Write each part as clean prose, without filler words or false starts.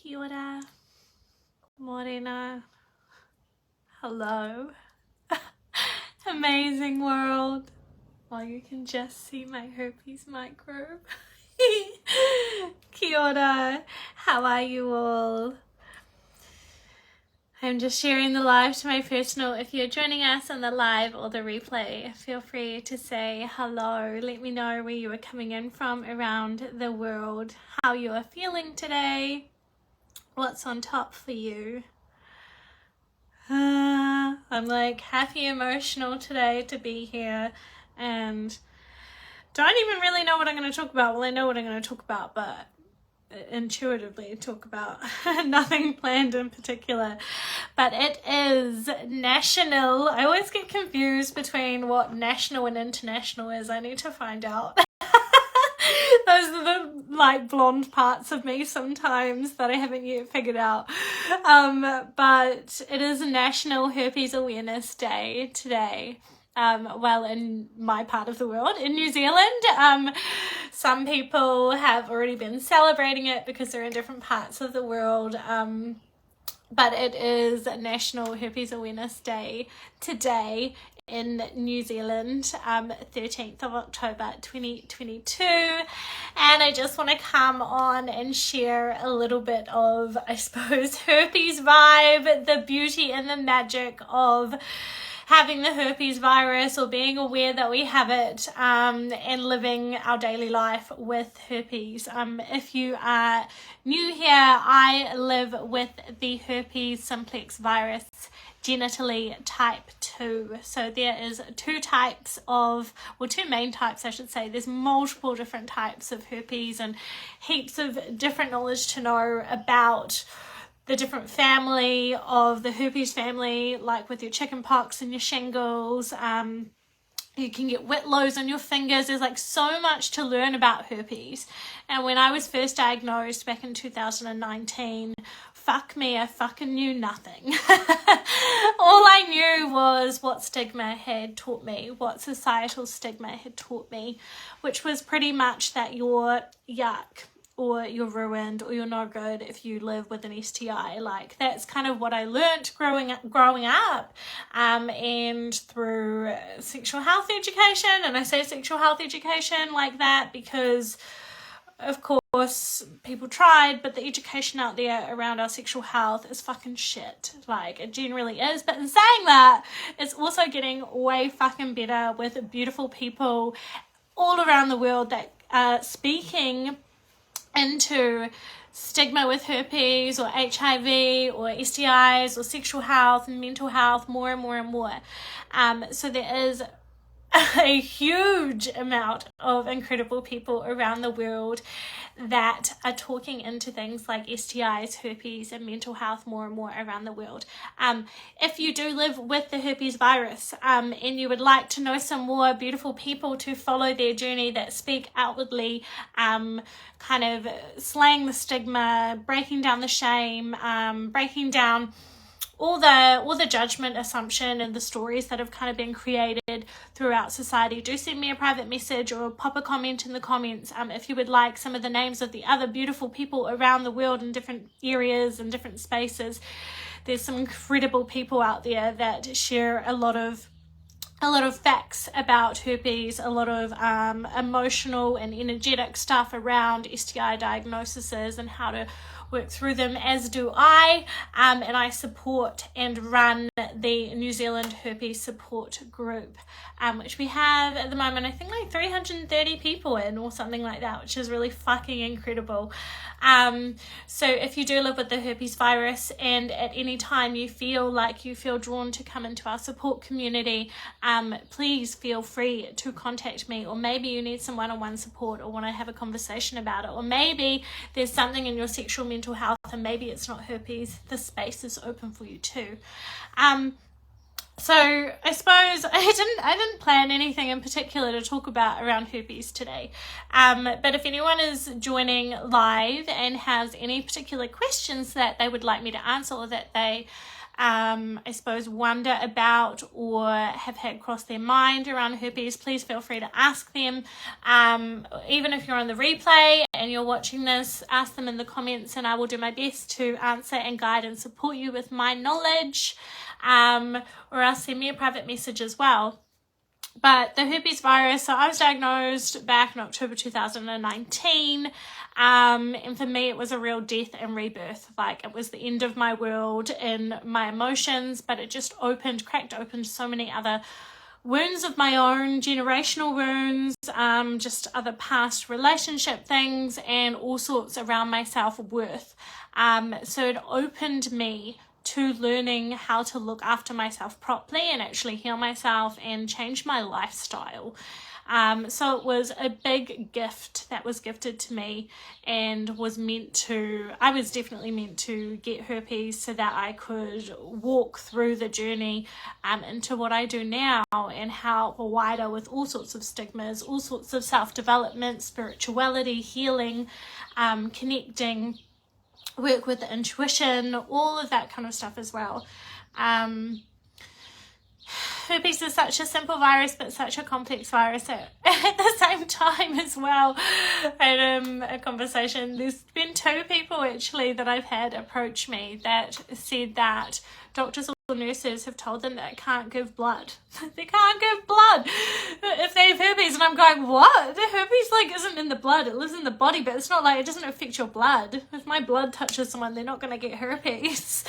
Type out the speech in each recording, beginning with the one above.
Kia ora, morena, hello, amazing world. Well, you can just see my herpes microbe. Kia ora, how are you all? I'm just sharing the live to my personal. If you're joining us on the live or the replay, feel free to say hello. Let me know where you are coming in from around the world, how you are feeling today, what's on top for you. I'm like happy emotional today to be here and don't even really know what I'm going to talk about. Well, I know what I'm going to talk about, but intuitively talk about nothing planned in particular. But it is national. I always get confused between what national and international is. I need to find out. Those are the like blonde parts of me sometimes that I haven't yet figured out. But it is National Herpes Awareness Day today. Well, in my part of the world, in New Zealand, some people have already been celebrating it because they're in different parts of the world. But it is National Herpes Awareness Day today in New Zealand, 13th of October 2022, and I just want to come on and share a little bit of, I suppose, herpes vibe, the beauty and the magic of having the herpes virus or being aware that we have it, and living our daily life with herpes. If you are new here, I live with the herpes simplex virus genitally type 2. So there is two main types I should say. There's multiple different types of herpes and heaps of different knowledge to know about the different family of the herpes family, like with your chicken pox and your shingles. You can get whitlows on your fingers. There's like so much to learn about herpes. And when I was first diagnosed back in 2019, fuck me, I fucking knew nothing. All I knew was what stigma had taught me, what societal stigma had taught me, which was pretty much that you're yuck, or you're ruined, or you're not good if you live with an STI. Like, that's kind of what I learnt growing up, and through sexual health education. And I say sexual health education like that because, of course, people tried, but the education out there around our sexual health is fucking shit. Like, it generally is. But in saying that, it's also getting way fucking better with beautiful people all around the world that are speaking into stigma with herpes or HIV or STIs or sexual health and mental health more and more and more. So there is a huge amount of incredible people around the world that are talking into things like STIs, herpes, and mental health more and more around the world. If you do live with the herpes virus, and you would like to know some more beautiful people to follow their journey that speak outwardly, kind of slaying the stigma, breaking down the shame, breaking down all the judgment, assumption, and the stories that have kind of been created throughout society, do send me a private message or pop a comment in the comments if you would like some of the names of the other beautiful people around the world in different areas and different spaces. There's some incredible people out there that share a lot of facts about herpes, a lot of emotional and energetic stuff around STI diagnoses and how to work through them, as do I, and I support and run the New Zealand Herpes Support Group, which we have at the moment, I think like 330 people in or something like that, which is really fucking incredible. So if you do live with the herpes virus and at any time you feel drawn to come into our support community, please feel free to contact me, or maybe you need some one-on-one support or want to have a conversation about it, or maybe there's something in your sexual mental health and maybe it's not herpes. The space is open for you too. So I suppose I didn't plan anything in particular to talk about around herpes today. But if anyone is joining live and has any particular questions that they would like me to answer, or that they I suppose wonder about or have had cross their mind around herpes, please feel free to ask them. Even if you're on the replay and you're watching this, ask them in the comments and I will do my best to answer and guide and support you with my knowledge, or else send me a private message as well. But the herpes virus, so I was diagnosed back in October 2019, and for me it was a real death and rebirth. Like, it was the end of my world and my emotions, but it just cracked open so many other wounds of my own, generational wounds, just other past relationship things and all sorts around my self-worth. So it opened me to learning how to look after myself properly and actually heal myself and change my lifestyle. So it was a big gift that was gifted to me, and I was definitely meant to get herpes so that I could walk through the journey into what I do now and help wider with all sorts of stigmas, all sorts of self-development, spirituality, healing, connecting, work with the intuition, all of that kind of stuff as well. Herpes is such a simple virus, but such a complex virus at the same time as well. I had a conversation. There's been 2 people actually that I've had approach me that said that doctors or nurses have told them that they can't give blood. They can't give blood if they have herpes, and I'm going, what? The herpes isn't in the blood, it lives in the body, but it's not it doesn't affect your blood. If my blood touches someone, they're not going to get herpes.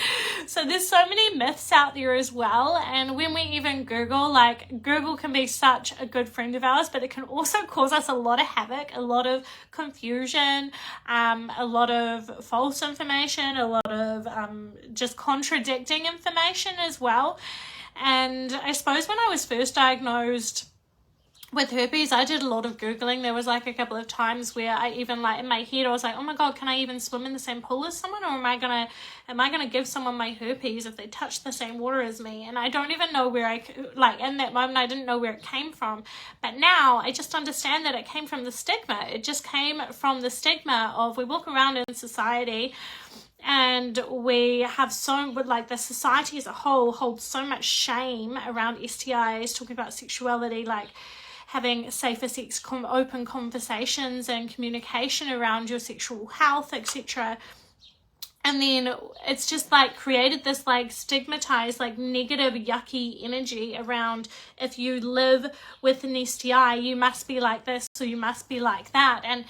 So there's so many myths out there as well, and when we even Google, Google can be such a good friend of ours, but it can also cause us a lot of havoc, a lot of confusion, a lot of false information, a lot of just contradicting information as well. And I suppose when I was first diagnosed with herpes, I did a lot of Googling. There was a couple of times where I even in my head I was like, oh my god, can I even swim in the same pool as someone, or am I gonna give someone my herpes if they touch the same water as me? And I don't even know where in that moment I didn't know where it came from, but now I just understand that it came from the stigma. It just came from the stigma of, we walk around in society and we have the society as a whole holds so much shame around STIs, talking about sexuality, having safer sex, open conversations and communication around your sexual health, etc. And then it's just created this stigmatized, negative, yucky energy around, if you live with an STI, you must be like this or you must be like that. And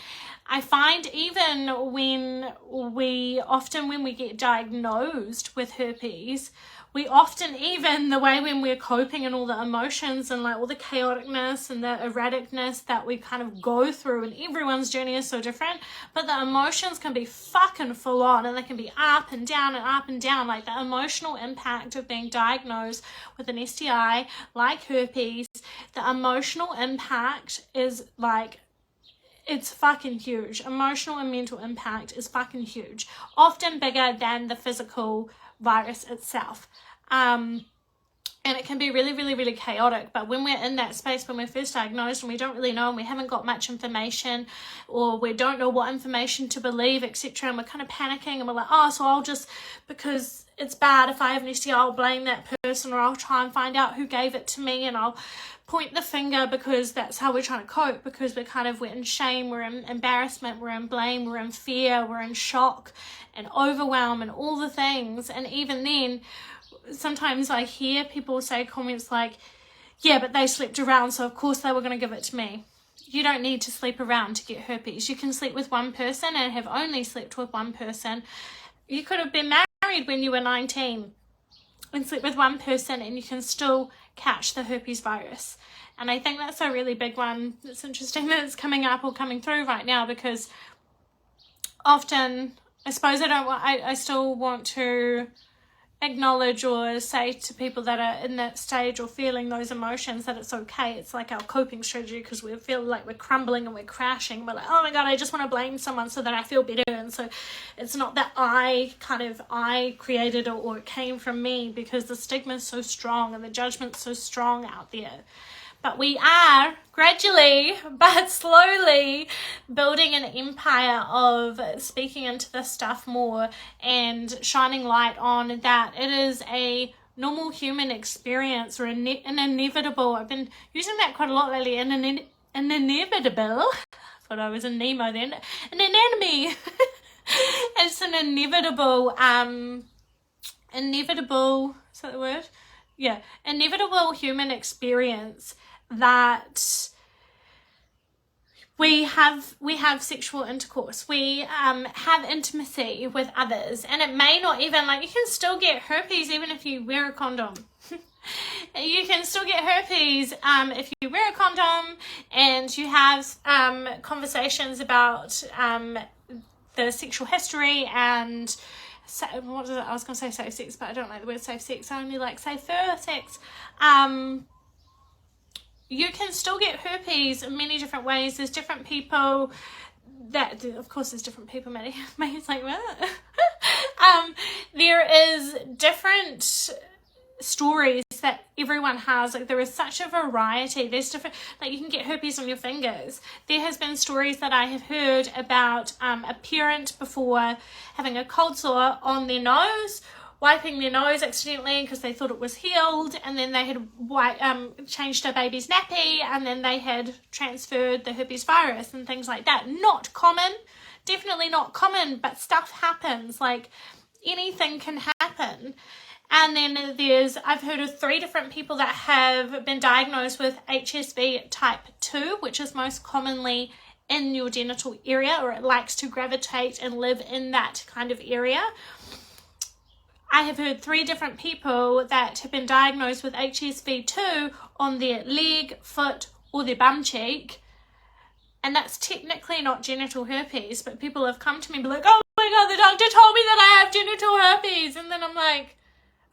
I find even when we get diagnosed with herpes, we often, even the way when we're coping and all the emotions and all the chaoticness and the erraticness that we kind of go through, and everyone's journey is so different, but the emotions can be fucking full on, and they can be up and down and up and down. The emotional impact of being diagnosed with an STI like herpes, the emotional impact is it's fucking huge. Emotional and mental impact is fucking huge, often bigger than the physical virus itself. And it can be really, really, really chaotic. But when we're in that space, when we're first diagnosed and we don't really know and we haven't got much information, or we don't know what information to believe, etc., and we're kind of panicking and we're like, oh, so I'll just, because it's bad if I have an STI, I'll blame that person, or I'll try and find out who gave it to me and I'll point the finger, because that's how we're trying to cope, because we're in shame, we're in embarrassment, we're in blame, we're in fear, we're in shock and overwhelm and all the things. And even then, sometimes I hear people say comments like, yeah, but they slept around, so of course they were going to give it to me. You don't need to sleep around to get herpes. You can sleep with one person and have only slept with one person. You could have been married when you were 19 and sleep with one person, and you can still catch the herpes virus. And I think that's a really big one. It's interesting that it's coming up or coming through right now, because often, I suppose I still want to acknowledge or say to people that are in that stage or feeling those emotions that it's okay. It's our coping strategy, because we feel like we're crumbling and we're crashing. We're like, oh my god, I just want to blame someone so that I feel better. And so it's not that I created it or it came from me, because the stigma is so strong and the judgment's so strong out there. But we are gradually but slowly building an empire of speaking into this stuff more and shining light on that it is a normal human experience, or an inevitable, I've been using that quite a lot lately, an inevitable, thought I was in Nemo then. An anemone. It's an inevitable, is that the word? Yeah, inevitable human experience that we have sexual intercourse, we have intimacy with others, and it may not even, like, you can still get herpes even if you wear a condom. You can still get herpes if you wear a condom and you have conversations about the sexual history and what is it? I was going to say safe sex, but I don't like the word safe sex. I only like safer sex. You can still get herpes in many different ways. There's different people that, of course, there's different people, Maddie. Maddie's like, what? There is different stories that everyone has. Like, there is such a variety. There's different, like, you can get herpes on your fingers. There has been stories that I have heard about a parent before having a cold sore on their nose, wiping their nose accidentally because they thought it was healed, and then they had changed a baby's nappy, and then they had transferred the herpes virus and things like that. Not common, definitely not common, but stuff happens. Like, anything can happen. And then I've heard of 3 different people that have been diagnosed with HSV type 2, which is most commonly in your genital area, or it likes to gravitate and live in that kind of area. I have heard 3 different people that have been diagnosed with HSV2 on their leg, foot, or their bum cheek. And that's technically not genital herpes, but people have come to me and be like, oh my God, the doctor told me that I have genital herpes. And then I'm like,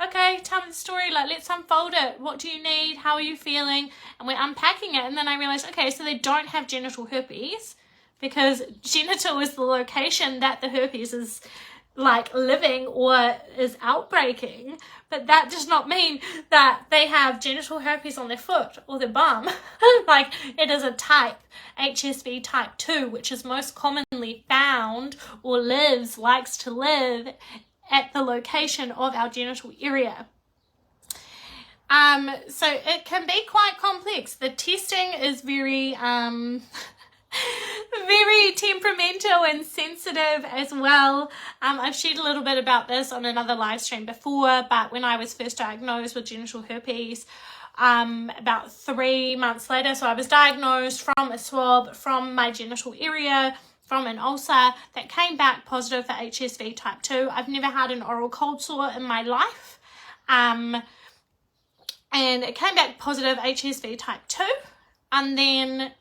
okay, tell me the story, like, let's unfold it. What do you need? How are you feeling? And we're unpacking it. And then I realized, okay, so they don't have genital herpes, because genital is the location that the herpes is, like, living or is outbreaking. But that does not mean that they have genital herpes on their foot or their bum. Like, it is a type, HSV type 2, which is most commonly found or likes to live at the location of our genital area. So it can be quite complex. The testing is very very temperamental and sensitive as well. I've shared a little bit about this on another live stream before, but when I was first diagnosed with genital herpes, about 3 months later, so I was diagnosed from a swab from my genital area, from an ulcer that came back positive for HSV type 2. I've never had an oral cold sore in my life. And it came back positive HSV type 2. And then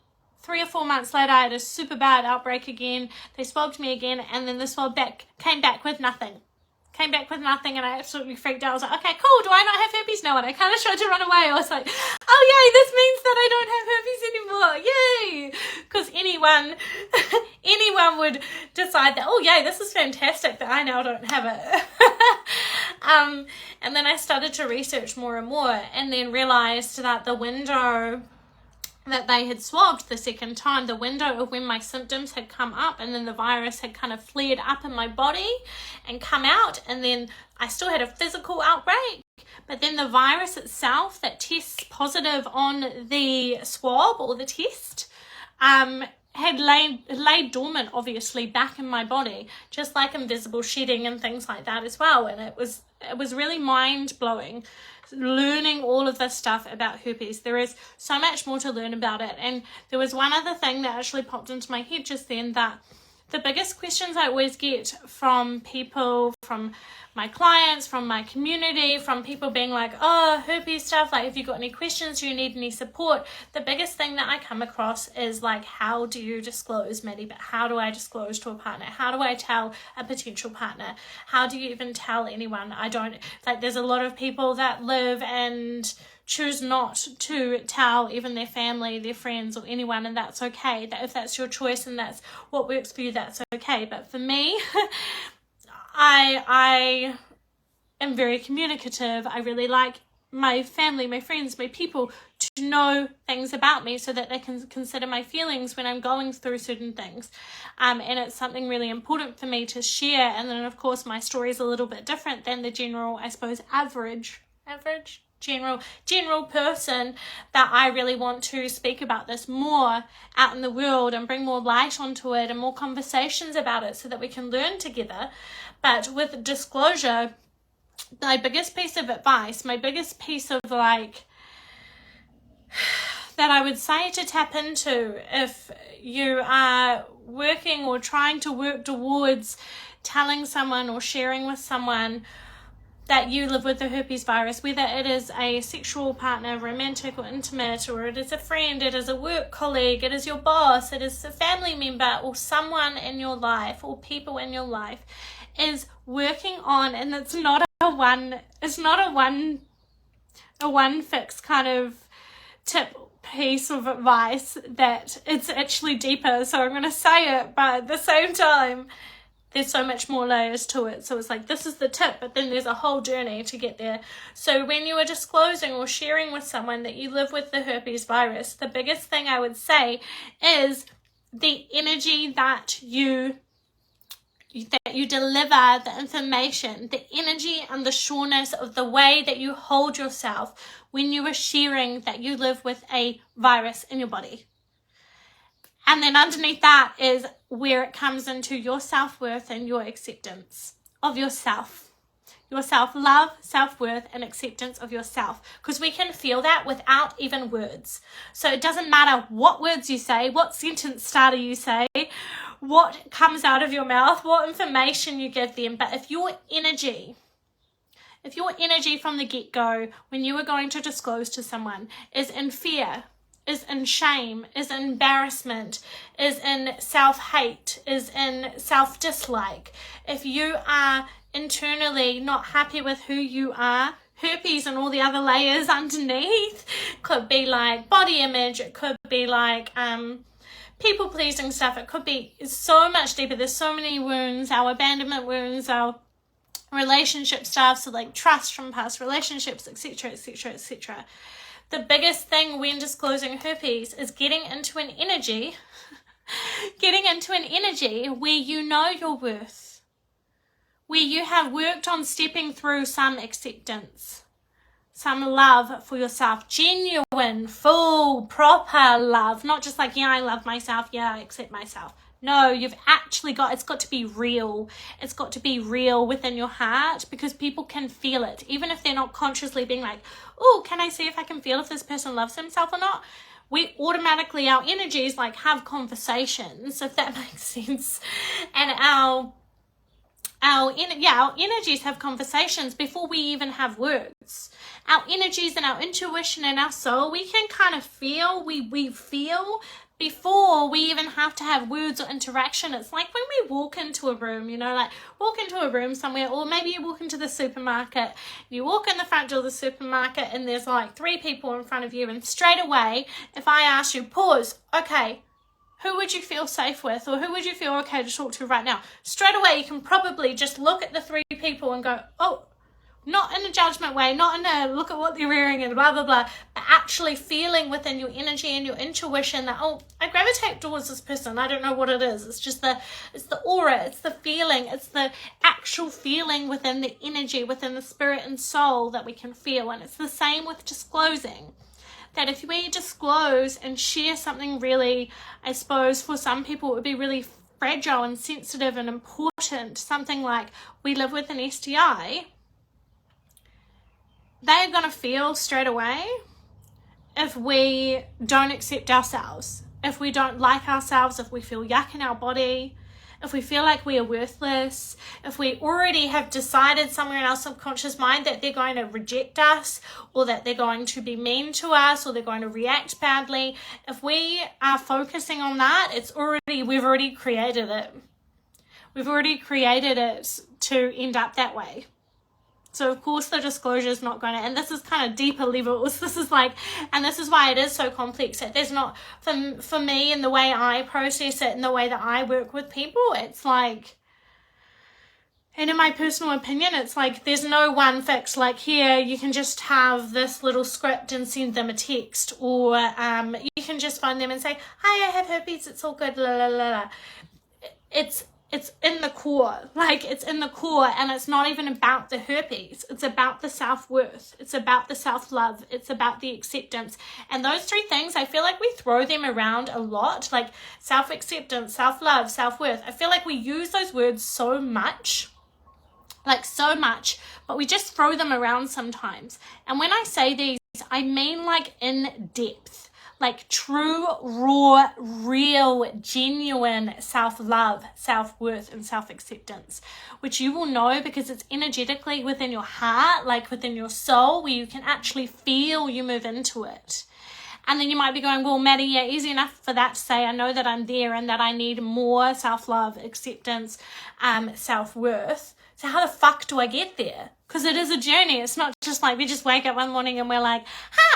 3 or 4 months later, I had a super bad outbreak again. They swabbed me again, and then the swab came back with nothing. And I absolutely freaked out. I was like, okay, cool, do I not have herpes now? And I kind of tried to run away. I was like, oh yay, this means that I don't have herpes anymore, yay! Because anyone would decide that, oh yay, this is fantastic that I now don't have it. And then I started to research more and more, and then realized that the window that they had swabbed the second time, the window of when my symptoms had come up, and then the virus had kind of flared up in my body and come out, and then I still had a physical outbreak, but then the virus itself that tests positive on the swab or the test had laid dormant, obviously, back in my body, just like invisible shedding and things like that as well. And it was really mind-blowing learning all of this stuff about herpes. There is so much more to learn about it. And there was one other thing that actually popped into my head just then, that the biggest questions I always get from people, from my clients, from my community, from people being like, oh, herpes stuff, like, have you got any questions, do you need any support? The biggest thing that I come across is like, how do you disclose, Maddie? But how do I disclose to a partner? How do I tell a potential partner? How do you even tell anyone? I don't, like, there's a lot of people that live and choose not to tell even their family, their friends, or anyone, and that's okay. That if that's your choice and that's what works for you, that's okay. But for me, I am very communicative. I really like my family, my friends, my people to know things about me so that they can consider my feelings when I'm going through certain things. And it's something really important for me to share. And then, of course, my story is a little bit different than the general, I suppose, average general person that I really want to speak about this more out in the world and bring more light onto it and more conversations about it so that we can learn together. But with disclosure, my biggest piece of advice, my biggest piece of like that I would say to tap into if you are working or trying to work towards telling someone or sharing with someone that you live with the herpes virus, whether it is a sexual partner, romantic or intimate, or it is a friend, it is a work colleague, it is your boss, it is a family member or someone in your life or people in your life, is working on, and it's not a one fix kind of tip piece of advice, that it's actually deeper. So I'm going to say it, but at the same time there's so much more layers to it. So it's like, this is the tip, but then there's a whole journey to get there. So when you are disclosing or sharing with someone that you live with the herpes virus, the biggest thing I would say is the energy that you deliver, the information, the energy and the sureness of the way that you hold yourself when you are sharing that you live with a virus in your body. And then underneath that is where it comes into your self-worth and your acceptance of yourself. Your self-love, self-worth, and acceptance of yourself. Because we can feel that without even words. So it doesn't matter what words you say, what sentence starter you say, what comes out of your mouth, what information you give them. But if your energy from the get-go, when you are going to disclose to someone, is in fear, is in shame, is in embarrassment, is in self-hate, is in self-dislike, if you are internally not happy with who you are, herpes and all the other layers underneath could be like body image, it could be like people pleasing stuff, it could be so much deeper. There's so many wounds, our abandonment wounds, our relationship stuff, so like trust from past relationships, etc, etc, etc. The biggest thing when disclosing herpes is getting into an energy where you know your worth, where you have worked on stepping through some acceptance, some love for yourself, genuine, full, proper love, not just like, yeah, I love myself, yeah, I accept myself. No, you've actually it's got to be real. It's got to be real within your heart, because people can feel it. Even if they're not consciously being like, oh, can I see if I can feel if this person loves himself or not? We automatically, our energies like have conversations, if that makes sense. And our energies have conversations before we even have words. Our energies and our intuition and our soul, we can kind of feel, we feel before we even have to have words or interaction. It's like when we walk into a room, like walk into a room somewhere, or maybe you walk into the supermarket, you walk in the front door of the supermarket and there's like 3 people in front of you, and straight away, if I ask you, pause, okay, who would you feel safe with, or who would you feel okay to talk to right now? Straight away, you can probably just look at the 3 people and go, oh, not in a judgment way, not in a look at what they're wearing and blah, blah, blah, but actually feeling within your energy and your intuition that, oh, I gravitate towards this person. I don't know what it is. It's just it's the aura, it's the feeling, it's the actual feeling within the energy, within the spirit and soul that we can feel. And it's the same with disclosing. That if we disclose and share something really, I suppose for some people it would be really fragile and sensitive and important, something like we live with an STI, they're going to feel straight away if we don't accept ourselves, if we don't like ourselves, if we feel yuck in our body, if we feel like we are worthless, if we already have decided somewhere in our subconscious mind that they're going to reject us, or that they're going to be mean to us, or they're going to react badly, if we are focusing on that, we've already created it. We've already created it to end up that way. So of course the disclosure is not going to, and this is kind of deeper levels, this is why it is so complex. There's not, for me and the way I process it and the way that I work with people, it's like, and in my personal opinion, it's like there's no one fix, like here you can just have this little script and send them a text, or you can just phone them and say, hi, I have herpes, it's all good, la la la la. it's in the core, like it's in the core, and it's not even about the herpes. It's about the self-worth. It's about the self-love. It's about the acceptance. And those three things, I feel like we throw them around a lot, like self-acceptance, self-love, self-worth. I feel like we use those words so much, but we just throw them around sometimes. And when I say these, I mean like in depth. Like true, raw, real, genuine self-love, self-worth, and self-acceptance, which you will know because it's energetically within your heart, like within your soul, where you can actually feel you move into it. And then you might be going, well, Maddie, yeah, easy enough for that to say. I know that I'm there and that I need more self-love, acceptance, self-worth. So how the fuck do I get there? Because it is a journey. It's not just like we just wake up one morning and we're like,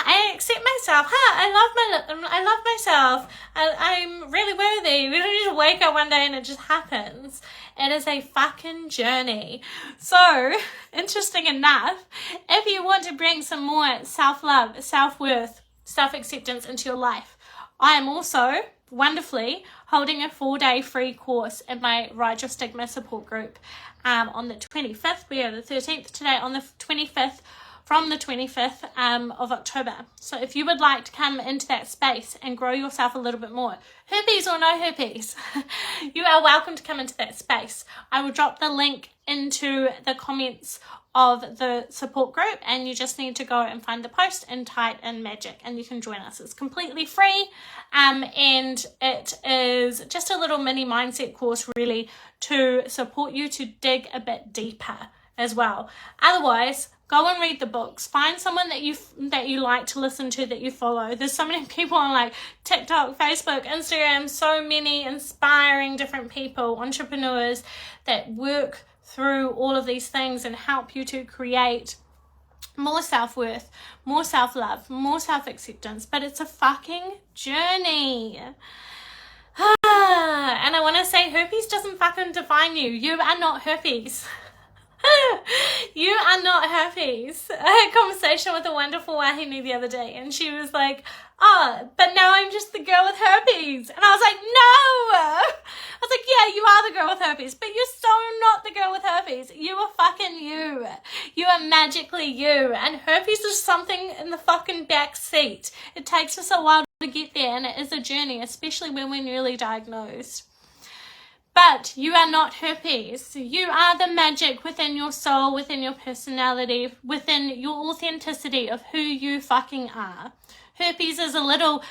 I accept myself. I love myself. I'm really worthy. We don't just wake up one day and it just happens. It is a fucking journey. So, interesting enough, if you want to bring some more self-love, self-worth, self-acceptance into your life, I am also wonderfully holding a 4-day free course in my Ride Your Stigma support group on the 25th. We are the 13th today, on the 25th, from the 25th of October. So if you would like to come into that space and grow yourself a little bit more, herpes or no herpes, you are welcome to come into that space. I will drop the link into the comments of the support group, and you just need to go and find the post and type in magic and you can join us. It's completely free, and it is just a little mini mindset course really to support you to dig a bit deeper as well. Otherwise, go and read the books. Find someone that you like to listen to, that you follow. There's so many people on like TikTok, Facebook, Instagram, so many inspiring different people, entrepreneurs that work through all of these things and help you to create more self-worth, more self-love, more self-acceptance. But it's a fucking journey. And I want to say, herpes doesn't fucking define you. You are not herpes. You are not herpes. I had a conversation with a wonderful wahine the other day, and she was like, oh, but now I'm just the girl with herpes. And I was like, no. I was like, yeah, you are the girl with herpes, but you're so not the girl with herpes. You are fucking you. You are magically you. And herpes is something in the fucking back seat. It takes us a while to get there, and it is a journey, especially when we're newly diagnosed. But you are not herpes. You are the magic within your soul, within your personality, within your authenticity of who you fucking are. Herpes is a little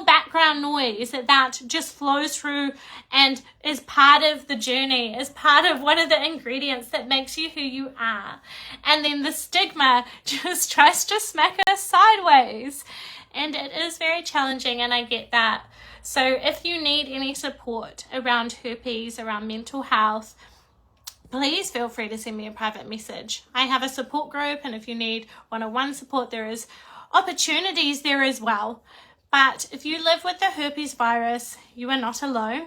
background noise that just flows through and is part of the journey, is part of one of the ingredients that makes you who you are. And then the stigma just tries to smack us sideways. And it is very challenging, and I get that. So if you need any support around herpes, around mental health, please feel free to send me a private message. I have a support group, and if you need one-on-one support, there is opportunities there as well. But if you live with the herpes virus, you are not alone.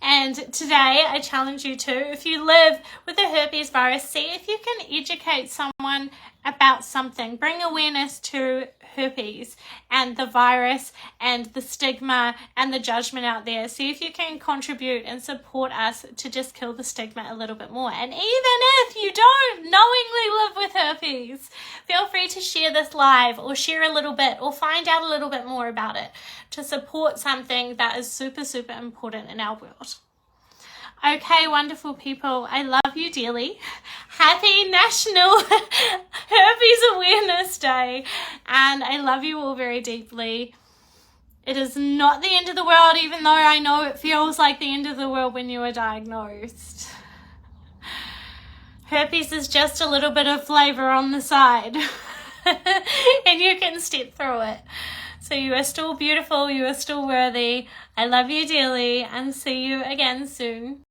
And today I challenge you to, if you live with the herpes virus, see if you can educate someone about something. Bring awareness to herpes and the virus and the stigma and the judgment out there. See if you can contribute and support us to just kill the stigma a little bit more. And even if you don't knowingly live with herpes, feel free to share this live or share a little bit or find out a little bit more about it to support something that is super, super important in our world. Okay, wonderful people, I love you dearly. Happy National Herpes Awareness Day, and I love you all very deeply. It is not the end of the world, even though I know it feels like the end of the world when you are diagnosed. Herpes is just a little bit of flavor on the side, and you can step through it. So you are still beautiful, you are still worthy. I love you dearly, and see you again soon.